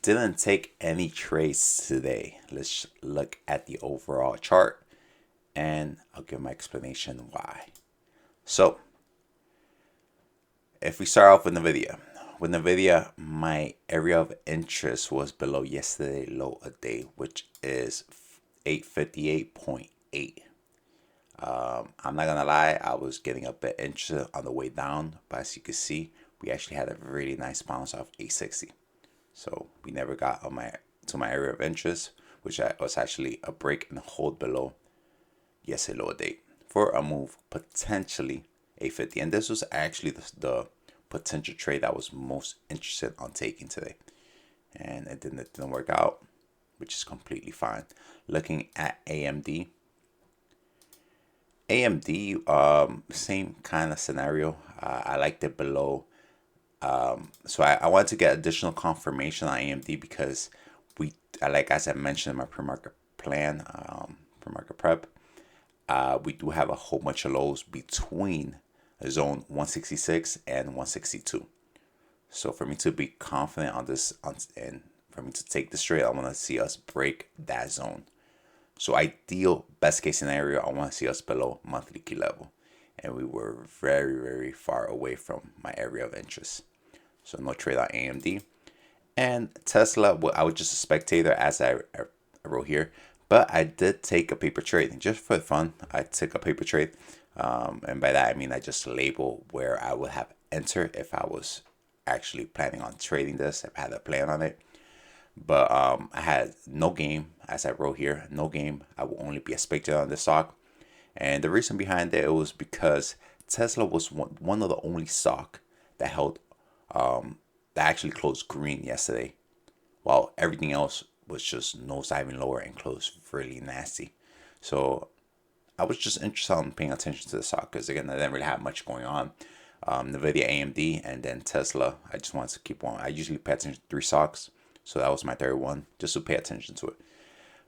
didn't take any trades today. Let's look at the overall chart and I'll give my explanation why. So, if we start off with NVIDIA, my area of interest was below yesterday low a day, which is 858.8. I'm not gonna lie, I was getting a bit interested on the way down, but as you can see, we actually had a really nice bounce off 860. So we never got on my area of interest, which was actually a break and hold below yesterday lower date for a move potentially 850. And this was actually the potential trade I was most interested on taking today, and it didn't work out, which is completely fine. Looking at AMD, same kind of scenario. I liked it below. So I wanted to get additional confirmation on AMD because like as I mentioned in my pre-market plan, pre-market prep, we do have a whole bunch of lows between zone 166 and 162. So for me to be confident on this, and for me to take this trade, I want to see us break that zone. So ideal best case scenario, I want to see us below monthly key level. And we were very, very far away from my area of interest. So no trade on AMD. And Tesla, well, I was just a spectator as I wrote here. But I did take a paper trade. Just for fun, I took a paper trade. And by that, I mean I just label where I would have entered if I was actually planning on trading this, if I had a plan on it. But I had no game, as I wrote here, no game. I will only be a spectator on the stock. And the reason behind it was because Tesla was one of the only stock that held, that actually closed green yesterday, while everything else was just nosediving lower and closed really nasty. So I was just interested in paying attention to the stock because, again, I didn't really have much going on. NVIDIA, AMD, and then Tesla. I just wanted to keep on. I usually pay attention to 3 stocks. So that was my third one, just to pay attention to it.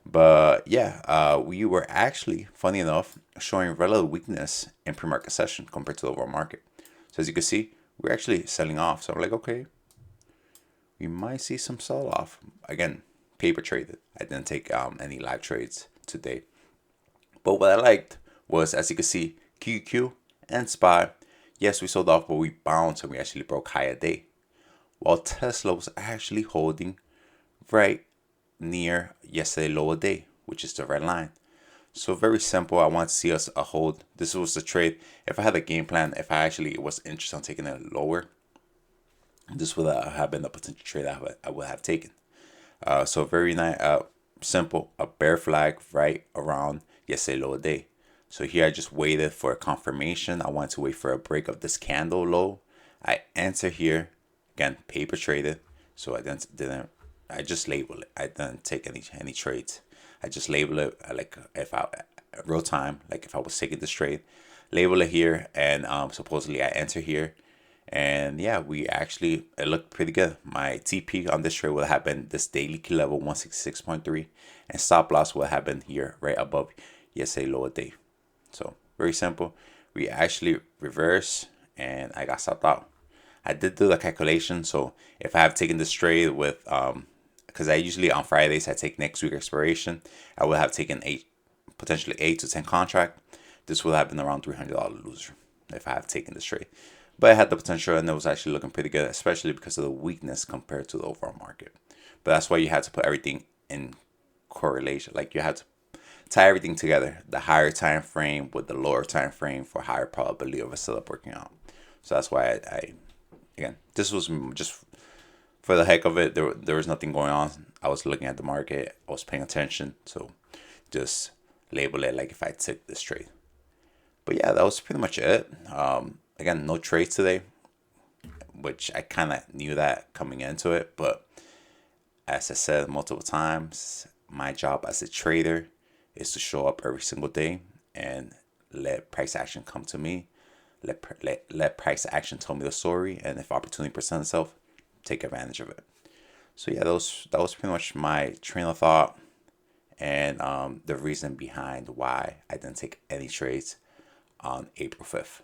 But yeah, we were actually, funny enough, showing relative weakness in pre-market session compared to the overall market. So as you can see, we're actually selling off. So I'm like, okay, we might see some sell off. Again, paper traded. I didn't take any live trades today. But what I liked was, as you can see, QQQ and SPY. Yes, we sold off, but we bounced and we actually broke higher day. While Tesla was actually holding right near yesterday lower day, which is the red line. So very simple. I want to see us a hold. This was the trade. If I had a game plan, if I actually was interested in taking it lower, this would have been a potential trade I would have taken. So very nice, simple. A bear flag right around yesterday lower day. So here I just waited for a confirmation. I wanted to wait for a break of this candle low. I enter here. Again, paper traded. So I just label it. I didn't take any trades. I just label it like if I real time, like if I was taking this trade, label it here, and supposedly I enter here, and yeah, it looked pretty good. My TP on this trade would have been this daily key level 166.3, and stop loss would have been here right above yesterday lower day. So very simple. We actually reverse, and I got stopped out. I did do the calculation, so if I have taken this trade with because I usually on Fridays I take next week expiration, I would have taken potentially 8 to 10 contract. This would have been around $300 loser if I have taken this trade. But I had the potential, and it was actually looking pretty good, especially because of the weakness compared to the overall market. But that's why you had to put everything in correlation. Like you had to tie everything together, the higher time frame with the lower time frame for higher probability of a setup working out. So that's why I again, this was just for the heck of it. There was nothing going on. I was looking at the market. I was paying attention. So just label it like if I took this trade. But yeah, that was pretty much it. Again, no trades today, which I kind of knew that coming into it. But as I said multiple times, my job as a trader is to show up every single day and let price action come to me. Let price action tell me the story, and if opportunity presents itself, take advantage of it. So yeah, that was pretty much my train of thought, and the reason behind why I didn't take any trades on April 5th.